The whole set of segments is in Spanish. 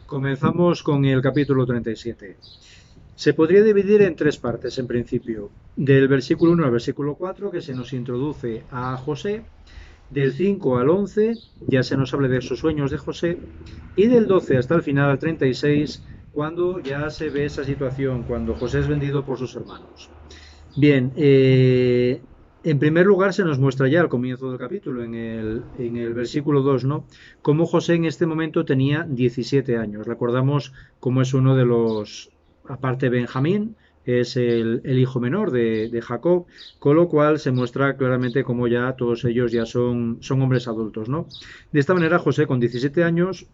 Comenzamos con el capítulo 37. Se podría dividir en tres partes en principio. Del versículo 1 al versículo 4, que se nos introduce a José. Del 5 al 11 ya se nos habla de esos sueños de José. Y del 12 hasta el final, al 36, cuando ya se ve esa situación, cuando José es vendido por sus hermanos. Bien, en primer lugar se nos muestra ya al comienzo del capítulo, en el versículo 2, ¿no? Cómo José en este momento tenía 17 años. Recordamos cómo es uno de los, aparte Benjamín, es el hijo menor de Jacob, con lo cual se muestra claramente cómo ya todos ellos ya son hombres adultos, ¿no? De esta manera José con 17 años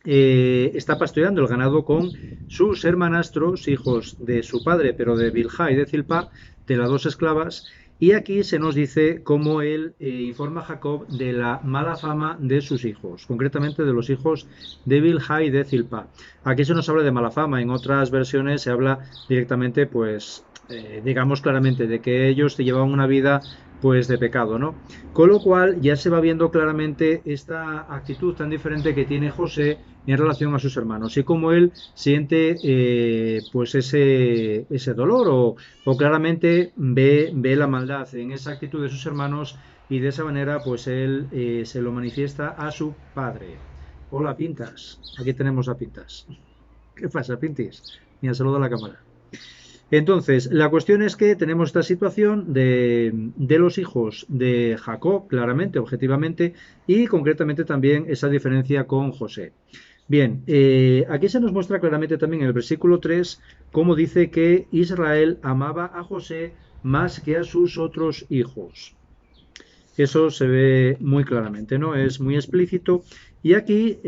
está pastoreando el ganado con sus hermanastros, hijos de su padre, pero de Bilhá y de Zilpá, de las dos esclavas. Y aquí se nos dice cómo él informa a Jacob de la mala fama de sus hijos, concretamente de los hijos de Bilhá y de Zilpá. Aquí se nos habla de mala fama, en otras versiones se habla directamente, pues, digamos claramente, de que ellos llevaban una vida pues de pecado, ¿no? Con lo cual ya se va viendo claramente esta actitud tan diferente que tiene José en relación a sus hermanos y cómo él siente pues ese dolor o claramente ve la maldad en esa actitud de sus hermanos y de esa manera pues él se lo manifiesta a su padre. Hola Pintas, aquí tenemos a Pintas. ¿Qué pasa, Pintis? Mira, saludo a la cámara. Entonces, la cuestión es que tenemos esta situación de los hijos de Jacob, claramente, objetivamente, y concretamente también esa diferencia con José. Bien, aquí se nos muestra claramente también en el versículo 3 cómo dice que Israel amaba a José más que a sus otros hijos. Eso se ve muy claramente, ¿no? Es muy explícito. Y aquí,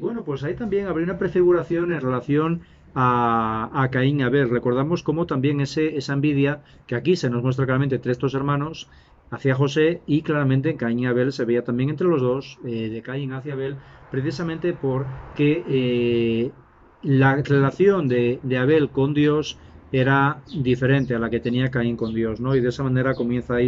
bueno, pues ahí también habría una prefiguración en relación a Caín y Abel. Recordamos cómo también esa envidia, que aquí se nos muestra claramente entre estos hermanos, hacia José, y claramente en Caín y Abel se veía también entre los dos, de Caín hacia Abel, precisamente porque la relación de Abel con Dios era diferente a la que tenía Caín con Dios, ¿no? Y de esa manera comienzan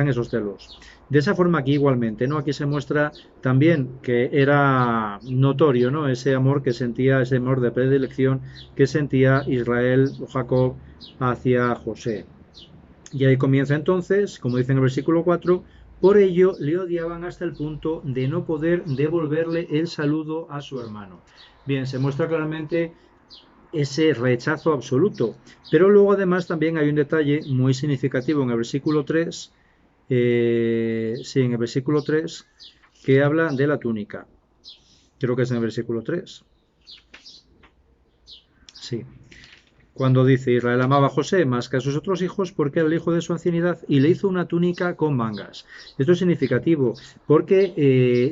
esos celos. De esa forma aquí igualmente, ¿no? Aquí se muestra también que era notorio, ¿no? Ese amor que sentía, ese amor de predilección que sentía Israel o Jacob hacia José. Y ahí comienza entonces, como dice en el versículo 4, por ello le odiaban hasta el punto de no poder devolverle el saludo a su hermano. Bien, se muestra claramente ese rechazo absoluto. Pero luego además también hay un detalle muy significativo en el versículo 3, sí, en el versículo 3, que habla de la túnica. Creo que es en el versículo 3. Sí. Cuando dice Israel amaba a José más que a sus otros hijos porque era el hijo de su ancianidad y le hizo una túnica con mangas. Esto es significativo porque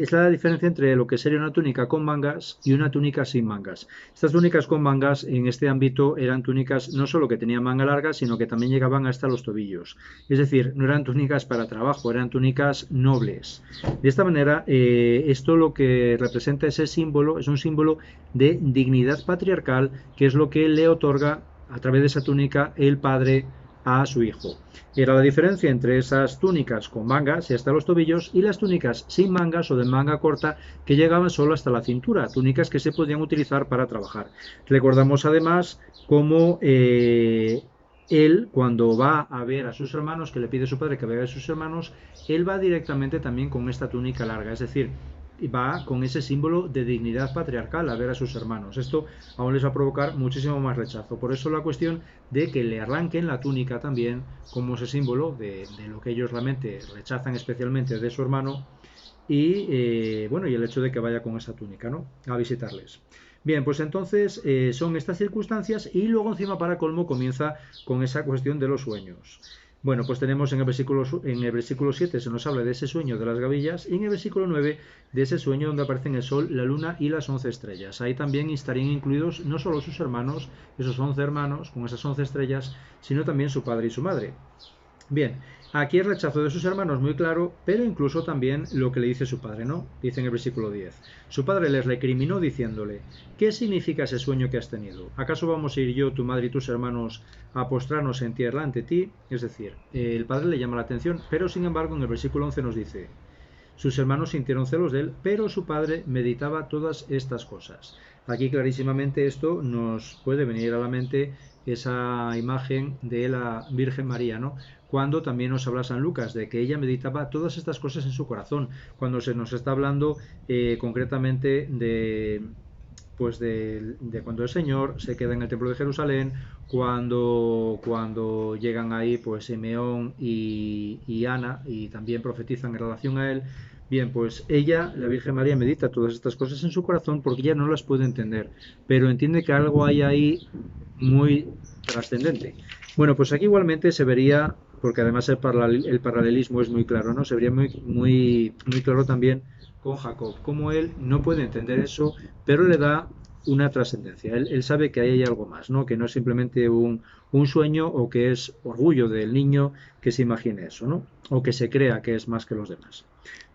es la diferencia entre lo que sería una túnica con mangas y una túnica sin mangas. Estas túnicas con mangas en este ámbito eran túnicas no solo que tenían manga larga, sino que también llegaban hasta los tobillos. Es decir, no eran túnicas para trabajo, eran túnicas nobles. De esta manera, esto lo que representa ese símbolo es un símbolo de dignidad patriarcal, que es lo que le otorga a través de esa túnica el padre a su hijo. Era la diferencia entre esas túnicas con mangas y hasta los tobillos y las túnicas sin mangas o de manga corta que llegaban solo hasta la cintura, túnicas que se podían utilizar para trabajar. Recordamos además cómo él, cuando va a ver a sus hermanos, que le pide a su padre que vea a sus hermanos, él va directamente también con esta túnica larga, es decir, va con ese símbolo de dignidad patriarcal a ver a sus hermanos. Esto aún les va a provocar muchísimo más rechazo. Por eso la cuestión de que le arranquen la túnica también como ese símbolo de lo que ellos realmente rechazan especialmente de su hermano y bueno, y el hecho de que vaya con esa túnica, ¿no? A visitarles. Bien, pues entonces son estas circunstancias y luego encima para colmo comienza con esa cuestión de los sueños. Bueno, pues tenemos en el versículo 7 se nos habla de ese sueño de las gavillas y en el versículo 9 de ese sueño donde aparecen el sol, la luna y las 11 estrellas. Ahí también estarían incluidos no solo sus hermanos, esos 11 hermanos con esas 11 estrellas, sino también su padre y su madre. Bien, aquí el rechazo de sus hermanos muy claro, pero incluso también lo que le dice su padre, ¿no? Dice en el versículo 10. Su padre les recriminó diciéndole, ¿qué significa ese sueño que has tenido? ¿Acaso vamos a ir yo, tu madre y tus hermanos a postrarnos en tierra ante ti? Es decir, el padre le llama la atención, pero sin embargo en el versículo 11 nos dice, sus hermanos sintieron celos de él, pero su padre meditaba todas estas cosas. Aquí clarísimamente esto nos puede venir a la mente esa imagen de la Virgen María, ¿no? Cuando también nos habla San Lucas de que ella meditaba todas estas cosas en su corazón, cuando se nos está hablando concretamente de cuando el Señor se queda en el templo de Jerusalén, cuando llegan ahí pues Simeón y Ana y también profetizan en relación a él. Bien, pues ella, la Virgen María, medita todas estas cosas en su corazón porque ella no las puede entender, pero entiende que algo hay ahí muy trascendente. Bueno, pues aquí igualmente se vería, porque además el paralelismo es muy claro, ¿no? Se vería muy claro también con Jacob, como él no puede entender eso, pero le da una trascendencia. Él sabe que ahí hay algo más, ¿no? Que no es simplemente un sueño o que es orgullo del niño que se imagine eso, ¿no? O que se crea que es más que los demás.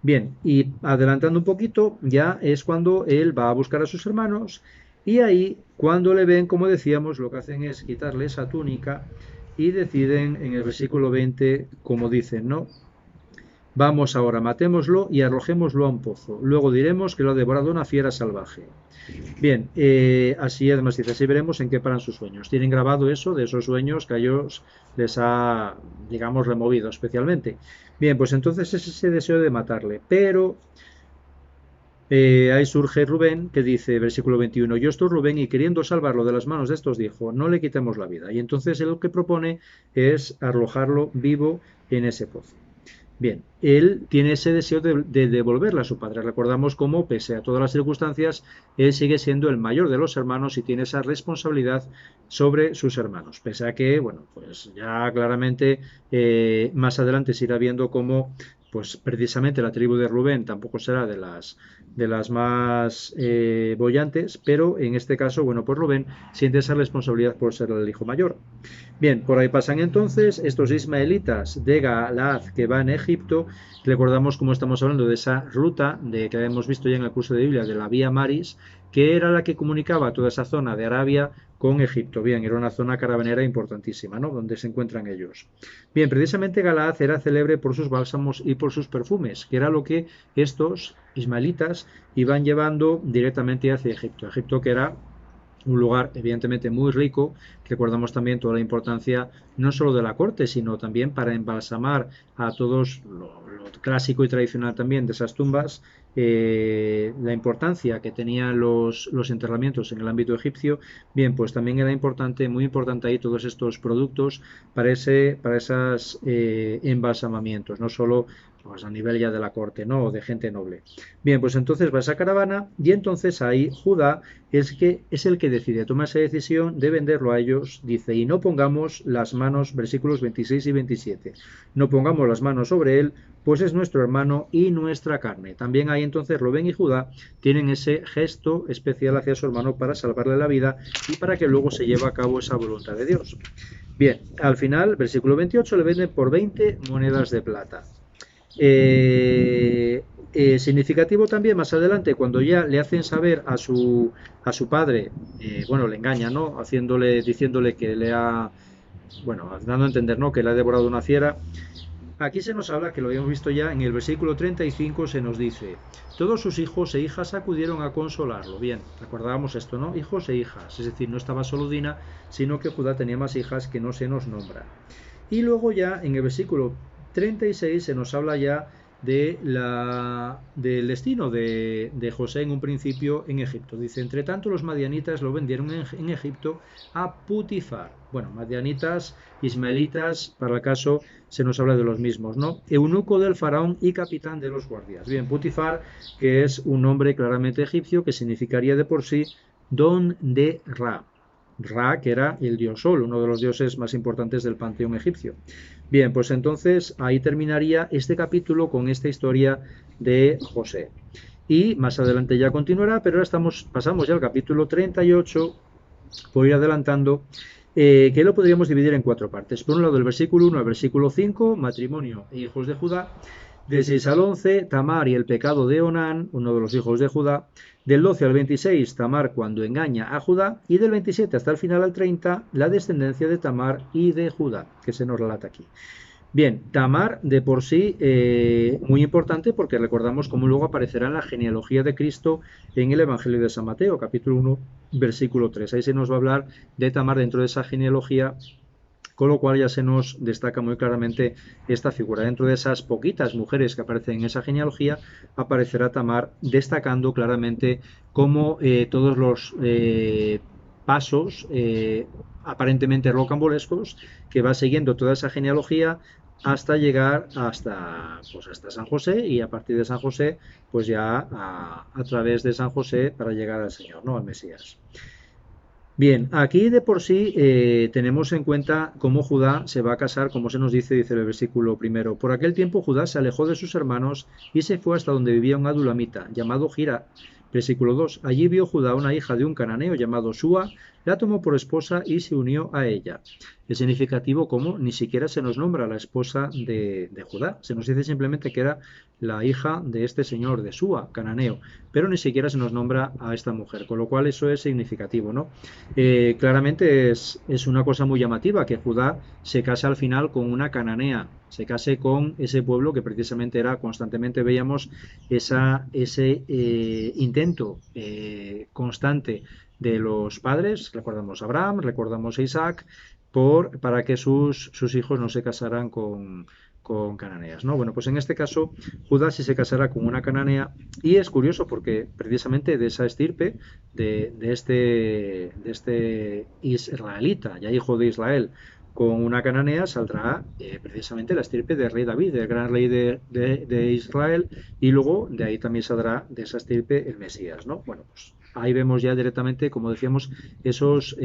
Bien, y adelantando un poquito, ya es cuando él va a buscar a sus hermanos y ahí, cuando le ven, como decíamos, lo que hacen es quitarle esa túnica y deciden en el versículo 20, como dicen, ¿no? Vamos ahora, matémoslo y arrojémoslo a un pozo. Luego diremos que lo ha devorado una fiera salvaje. Bien, así además dice, así veremos en qué paran sus sueños. Tienen grabado eso de esos sueños que a ellos les ha, digamos, removido especialmente. Bien, pues entonces es ese deseo de matarle. Pero ahí surge Rubén que dice, versículo 21, yo estoy Rubén y queriendo salvarlo de las manos de estos dijo, no le quitemos la vida. Y entonces él lo que propone es arrojarlo vivo en ese pozo. Bien, él tiene ese deseo de devolverla a su padre. Recordamos cómo, pese a todas las circunstancias, él sigue siendo el mayor de los hermanos y tiene esa responsabilidad sobre sus hermanos. Pese a que, bueno, pues ya claramente más adelante se irá viendo cómo, pues precisamente la tribu de Rubén tampoco será de las más bollantes, pero en este caso, bueno, pues Rubén siente esa responsabilidad por ser el hijo mayor. Bien, por ahí pasan entonces estos ismaelitas de Galaad que van a Egipto. Recordamos cómo estamos hablando de esa ruta que hemos visto ya en el curso de Biblia, de la Vía Maris, que era la que comunicaba toda esa zona de Arabia con Egipto. Bien, era una zona caravanera importantísima, ¿no? Donde se encuentran ellos. Bien, precisamente Galaad era célebre por sus bálsamos y por sus perfumes, que era lo que estos ismaelitas iban llevando directamente hacia Egipto. Egipto que era un lugar evidentemente muy rico. Recordamos también toda la importancia no solo de la corte, sino también para embalsamar a todos lo clásico y tradicional también de esas tumbas, la importancia que tenían los enterramientos en el ámbito egipcio. Bien, pues también era importante, muy importante ahí todos estos productos para esos embalsamamientos, no solo pues a nivel ya de la corte, ¿no? O de gente noble. Bien, pues entonces va esa caravana y entonces ahí Judá es el que decide, toma esa decisión de venderlo a ellos, dice, y no pongamos las manos, versículos 26 y 27, no pongamos las manos sobre él, pues es nuestro hermano y nuestra carne. También ahí entonces Rubén y Judá tienen ese gesto especial hacia su hermano para salvarle la vida y para que luego se lleve a cabo esa voluntad de Dios. Bien, al final, versículo 28, le venden por 20 monedas de plata. Significativo también más adelante cuando ya le hacen saber a su padre, bueno, le engañan, ¿no? Diciéndole que le ha, bueno, dando a entender, ¿no? Que le ha devorado una fiera. Aquí se nos habla, que lo habíamos visto ya, en el versículo 35 se nos dice, todos sus hijos e hijas acudieron a consolarlo. Bien, recordábamos esto, ¿no? Hijos e hijas, es decir, no estaba solo Dina, sino que Judá tenía más hijas que no se nos nombra. Y luego ya en el versículo 36 se nos habla ya del destino de José en un principio en Egipto. Dice, entre tanto los madianitas lo vendieron en Egipto a Putifar. Bueno, madianitas, ismaelitas, para el caso se nos habla de los mismos, ¿no? Eunuco del faraón y capitán de los guardias. Bien, Putifar, que es un nombre claramente egipcio que significaría de por sí don de Ra. Ra, que era el dios Sol, uno de los dioses más importantes del panteón egipcio. Bien, pues entonces ahí terminaría este capítulo con esta historia de José. Y más adelante ya continuará, pero ahora pasamos ya al capítulo 38, por ir adelantando, que lo podríamos dividir en 4 partes. Por un lado, el versículo 1 al versículo 5, matrimonio e hijos de Judá. Del 6 al 11, Tamar y el pecado de Onán, uno de los hijos de Judá. Del 12 al 26, Tamar cuando engaña a Judá. Y del 27 hasta el final al 30, la descendencia de Tamar y de Judá, que se nos relata aquí. Bien, Tamar de por sí muy importante porque recordamos cómo luego aparecerá en la genealogía de Cristo en el Evangelio de San Mateo, capítulo 1, versículo 3. Ahí se nos va a hablar de Tamar dentro de esa genealogía, con lo cual ya se nos destaca muy claramente esta figura. Dentro de esas poquitas mujeres que aparecen en esa genealogía, aparecerá Tamar destacando claramente cómo todos los pasos aparentemente rocambolescos que va siguiendo toda esa genealogía hasta llegar hasta San José, y a partir de San José pues ya a través de San José para llegar al Señor, ¿no? Al Mesías. Bien, aquí de por sí tenemos en cuenta cómo Judá se va a casar, como se nos dice el versículo primero. Por aquel tiempo Judá se alejó de sus hermanos y se fue hasta donde vivía un adulamita llamado Gira. Versículo 2. Allí vio Judá una hija de un cananeo llamado Sua, la tomó por esposa y se unió a ella. Es significativo como ni siquiera se nos nombra la esposa de Judá, se nos dice simplemente que era la hija de este señor, de Sua, cananeo, pero ni siquiera se nos nombra a esta mujer, con lo cual eso es significativo, ¿no? Claramente es una cosa muy llamativa que Judá se case al final con una cananea, se case con ese pueblo que precisamente era, constantemente veíamos ese intento constante de los padres, recordamos a Abraham, recordamos a Isaac, para que sus hijos no se casaran con cananeas, ¿no? Bueno, pues en este caso Judá sí se casará con una cananea, y es curioso porque precisamente de esa estirpe, de este israelita, ya hijo de Israel, con una cananea saldrá precisamente la estirpe del rey David, del gran rey de Israel, y luego de ahí también saldrá de esa estirpe el Mesías, ¿no? Bueno, pues ahí vemos ya directamente, como decíamos, esas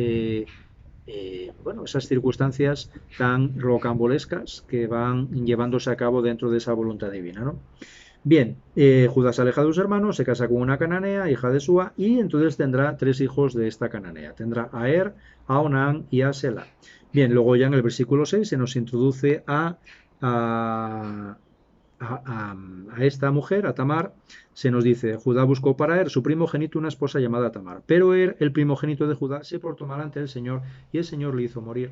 circunstancias tan rocambolescas que van llevándose a cabo dentro de esa voluntad divina, ¿no? Bien, Judá se aleja de sus hermanos, se casa con una cananea, hija de Sua, y entonces tendrá 3 hijos de esta cananea. Tendrá a Er, a Onán y a Sela. Bien, luego ya en el versículo 6 se nos introduce a esta mujer, a Tamar. Se nos dice: Judá buscó para su primogénito, una esposa llamada Tamar. Pero el primogénito de Judá, se portó mal ante el Señor, y el Señor le hizo morir.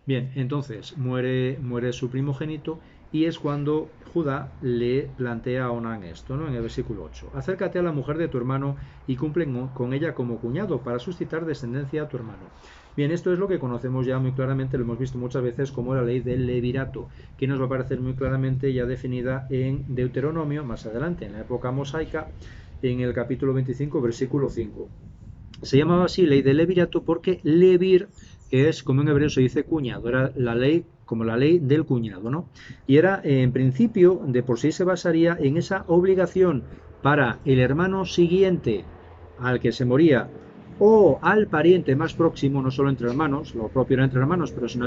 Bien, entonces muere su primogénito, y es cuando Judá le plantea a Onán esto, ¿no? En el versículo 8: acércate a la mujer de tu hermano y cumple con ella como cuñado para suscitar descendencia a tu hermano. Bien, esto es lo que conocemos ya muy claramente, lo hemos visto muchas veces como la ley del levirato, que nos va a aparecer muy claramente ya definida en Deuteronomio, más adelante, en la época mosaica, en el capítulo 25, versículo 5. Se llamaba así ley del levirato porque levir es, como en hebreo se dice, cuñado, era la ley, como la ley del cuñado, ¿no? Y era, en principio, de por sí se basaría en esa obligación para el hermano siguiente al que se moría, o al pariente más próximo, no solo entre hermanos, lo propio era entre hermanos, pero si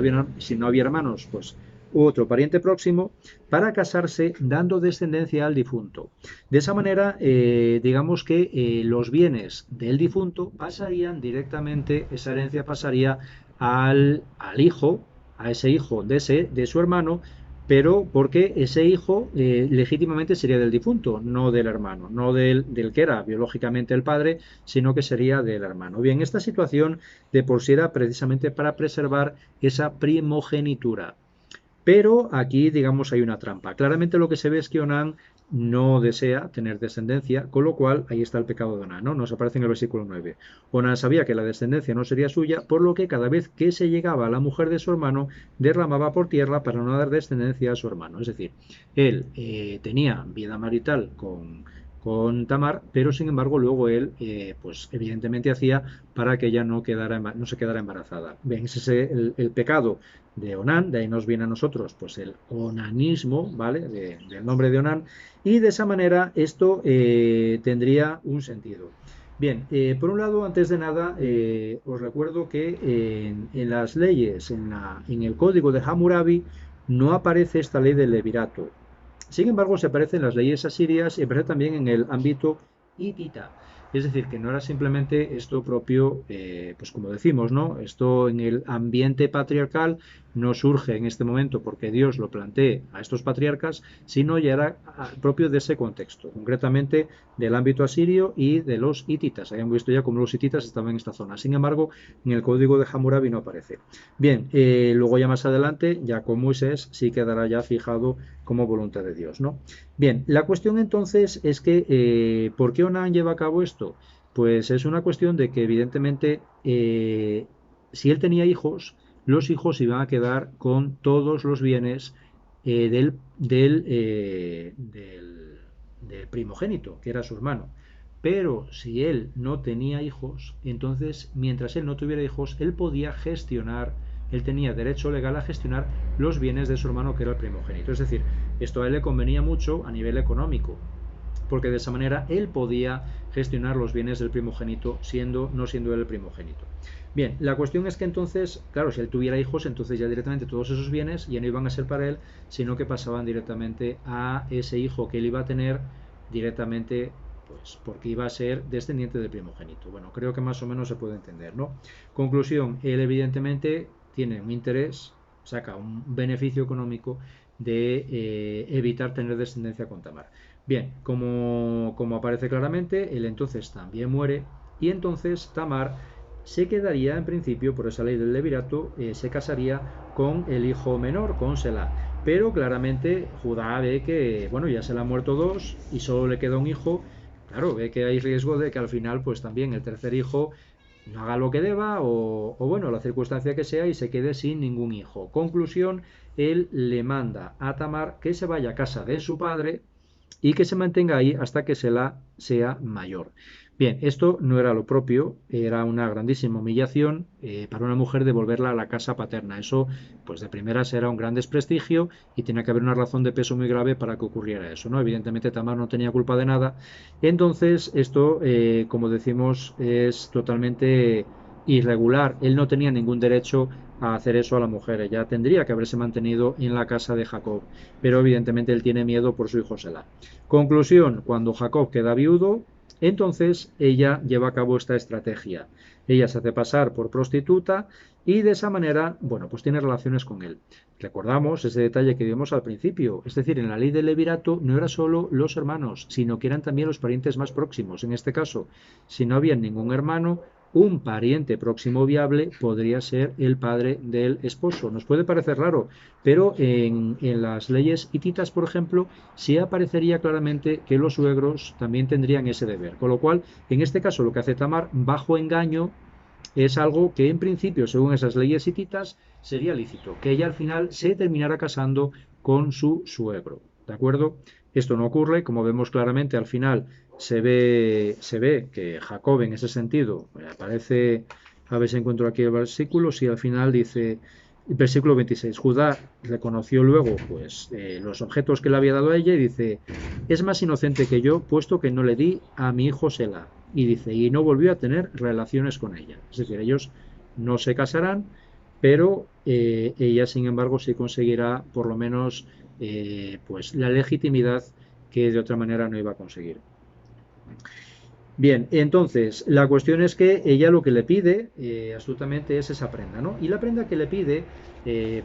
no había hermanos, pues otro pariente próximo, para casarse dando descendencia al difunto. De esa manera, digamos que los bienes del difunto pasarían directamente, esa herencia pasaría al hijo, a ese hijo de su hermano, pero porque ese hijo legítimamente sería del difunto, no del hermano, no del que era biológicamente el padre, sino que sería del hermano. Bien, esta situación de por sí era precisamente para preservar esa primogenitura. Pero aquí, digamos, hay una trampa. Claramente lo que se ve es que Onán no desea tener descendencia, con lo cual ahí está el pecado de Onán, ¿no? Nos aparece en el versículo 9. Onán sabía que la descendencia no sería suya, por lo que cada vez que se llegaba a la mujer de su hermano, derramaba por tierra para no dar descendencia a su hermano. Es decir, él tenía vida marital con Tamar, pero sin embargo luego él, pues evidentemente hacía para que ella no se quedara embarazada. Bien, ese es el pecado de Onán, de ahí nos viene a nosotros pues el onanismo, ¿vale? Del nombre de Onán, y de esa manera esto tendría un sentido. Bien, por un lado, antes de nada, os recuerdo que en las leyes, en el código de Hammurabi, no aparece esta ley del levirato. Sin embargo, se aparece en las leyes asirias y aparece también en el ámbito hitita. Es decir, que no era simplemente esto propio, pues como decimos, ¿no? Esto en el ambiente patriarcal no surge en este momento porque Dios lo plantee a estos patriarcas, sino ya era propio de ese contexto, concretamente del ámbito asirio y de los hititas. Habíamos visto ya cómo los hititas estaban en esta zona. Sin embargo, en el código de Hammurabi no aparece. Bien, luego ya más adelante, ya con Moisés, sí quedará ya fijado como voluntad de Dios, ¿no? Bien, la cuestión entonces es que, ¿por qué Onán lleva a cabo esto? Pues es una cuestión de que evidentemente, si él tenía hijos, los hijos iban a quedar con todos los bienes del primogénito, que era su hermano. Pero si él no tenía hijos, entonces mientras él no tuviera hijos, él podía gestionar, él tenía derecho legal a gestionar los bienes de su hermano, que era el primogénito. Es decir, esto a él le convenía mucho a nivel económico, porque de esa manera él podía gestionar los bienes del primogénito, no siendo él el primogénito. Bien, la cuestión es que entonces, claro, si él tuviera hijos, entonces ya directamente todos esos bienes ya no iban a ser para él, sino que pasaban directamente a ese hijo que él iba a tener directamente, pues porque iba a ser descendiente del primogénito. Bueno, creo que más o menos se puede entender, ¿no? Conclusión, él evidentemente tiene un interés, saca un beneficio económico de evitar tener descendencia con Tamar. Bien, como aparece claramente, él entonces también muere y entonces Tamar se quedaría en principio, por esa ley del levirato, se casaría con el hijo menor, con Selah. Pero claramente Judá ve que, bueno, ya se le han muerto dos y solo le queda un hijo. Claro, ve que hay riesgo de que al final, pues también el tercer hijo no haga lo que deba o bueno, la circunstancia que sea y se quede sin ningún hijo. Conclusión, él le manda a Tamar que se vaya a casa de su padre y que se mantenga ahí hasta que Selah sea mayor. Bien, esto no era lo propio, era una grandísima humillación para una mujer devolverla a la casa paterna. Eso, pues de primeras era un gran desprestigio y tenía que haber una razón de peso muy grave para que ocurriera eso, ¿no? Evidentemente Tamar no tenía culpa de nada. Entonces, esto, como decimos, es totalmente irregular. Él no tenía ningún derecho a hacer eso a la mujer. Ella tendría que haberse mantenido en la casa de Jacob, pero evidentemente él tiene miedo por su hijo Selah. Conclusión, cuando Jacob queda viudo, entonces ella lleva a cabo esta estrategia. Ella se hace pasar por prostituta y de esa manera, bueno, pues tiene relaciones con él. Recordamos ese detalle que vimos al principio, es decir, en la ley del levirato no era solo los hermanos, sino que eran también los parientes más próximos. En este caso, si no había ningún hermano, un pariente próximo viable podría ser el padre del esposo. Nos puede parecer raro, pero en las leyes hititas, por ejemplo, sí aparecería claramente que los suegros también tendrían ese deber. Con lo cual, en este caso, lo que hace Tamar, bajo engaño, es algo que en principio, según esas leyes hititas, sería lícito, que ella al final se terminara casando con su suegro. ¿De acuerdo? Esto no ocurre, como vemos claramente al final se ve que Jacob en ese sentido aparece, a ver si encuentro aquí el versículo, si al final dice, versículo 26, Judá reconoció luego pues los objetos que le había dado a ella y dice, es más inocente que yo, puesto que no le di a mi hijo Selah. Y dice, y no volvió a tener relaciones con ella. Es decir, ellos no se casarán, pero ella, sin embargo, sí conseguirá por lo menos pues la legitimidad que de otra manera no iba a conseguir. Bien, entonces, la cuestión es que ella lo que le pide absolutamente es esa prenda, ¿no? Y la prenda que le pide,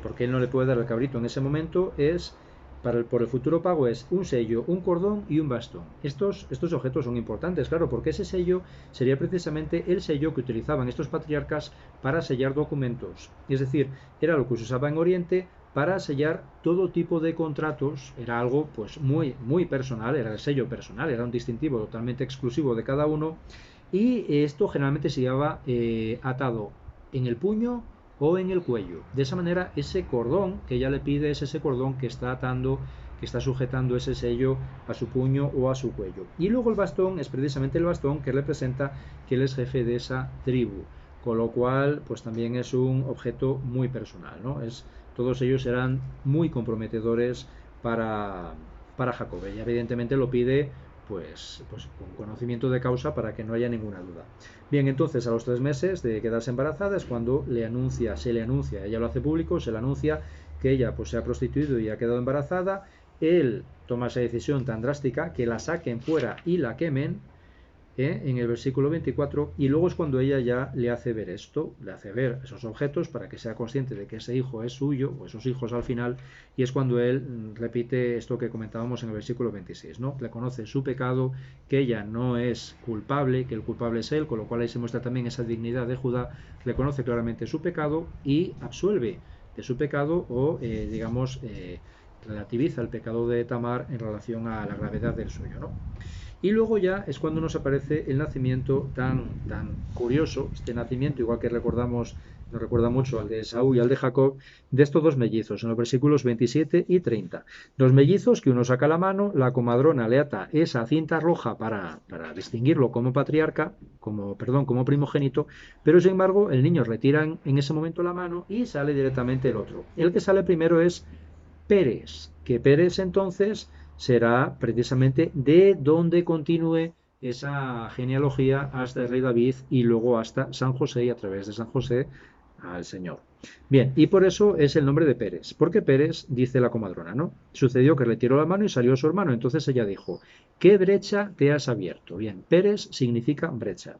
porque él no le puede dar el cabrito en ese momento, es, por el futuro pago, es un sello, un cordón y un bastón. Estos objetos son importantes, claro, porque ese sello sería precisamente el sello que utilizaban estos patriarcas para sellar documentos. Es decir, era lo que se usaba en Oriente para sellar todo tipo de contratos. Era algo pues muy, muy personal, era el sello personal, era un distintivo totalmente exclusivo de cada uno y esto generalmente se llevaba atado en el puño o en el cuello. De esa manera ese cordón que ella le pide es ese cordón que está atando, que está sujetando ese sello a su puño o a su cuello. Y luego el bastón es precisamente el bastón que representa que él es jefe de esa tribu, con lo cual pues también es un objeto muy personal, ¿no? Todos ellos eran muy comprometedores para Jacob. Ella evidentemente lo pide pues con conocimiento de causa para que no haya ninguna duda. Bien, entonces a los 3 meses de quedarse embarazada es cuando se le anuncia, ella lo hace público, se le anuncia que ella pues se ha prostituido y ha quedado embarazada. Él toma esa decisión tan drástica que la saquen fuera y la quemen, en el versículo 24, y luego es cuando ella ya le hace ver esto, le hace ver esos objetos para que sea consciente de que ese hijo es suyo, o esos hijos al final, y es cuando él repite esto que comentábamos en el versículo 26, ¿no? Reconoce su pecado, que ella no es culpable, que el culpable es él, con lo cual ahí se muestra también esa dignidad de Judá, reconoce claramente su pecado y absuelve de su pecado o, relativiza el pecado de Tamar en relación a la gravedad del suyo, ¿no? Y luego ya es cuando nos aparece el nacimiento tan curioso, este nacimiento, igual que recordamos, nos recuerda mucho al de Esaú y al de Jacob, de estos dos mellizos, en los versículos 27 y 30. Dos mellizos que uno saca la mano, la comadrona le ata esa cinta roja para distinguirlo como patriarca, como primogénito, pero sin embargo el niño retira en ese momento la mano y sale directamente el otro. El que sale primero es Pérez, que Pérez entonces será precisamente de donde continúe esa genealogía hasta el rey David y luego hasta San José y a través de San José al Señor. Bien, y por eso es el nombre de Pérez, porque Pérez, dice la comadrona, ¿no? Sucedió que retiró la mano y salió su hermano, entonces ella dijo, ¿qué brecha te has abierto? Bien, Pérez significa brecha.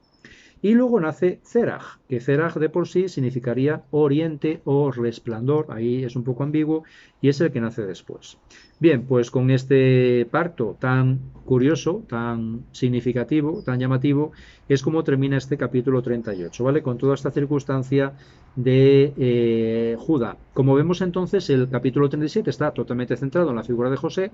Y luego nace Zeraj, que Zeraj de por sí significaría oriente o resplandor, ahí es un poco ambiguo, y es el que nace después. Bien, pues con este parto tan curioso, tan significativo, tan llamativo, es como termina este capítulo 38, ¿vale? Con toda esta circunstancia de Judá. Como vemos entonces, el capítulo 37 está totalmente centrado en la figura de José,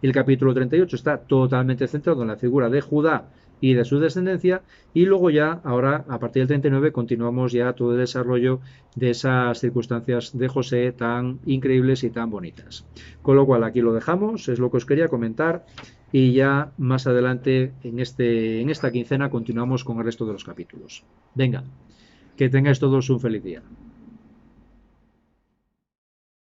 el capítulo 38 está totalmente centrado en la figura de Judá y de su descendencia, y luego ya, ahora, a partir del 39, continuamos ya todo el desarrollo de esas circunstancias de José tan increíbles y tan bonitas. Con lo cual, aquí lo dejamos, es lo que os quería comentar, y ya más adelante, en esta quincena, continuamos con el resto de los capítulos. Venga, que tengáis todos un feliz día.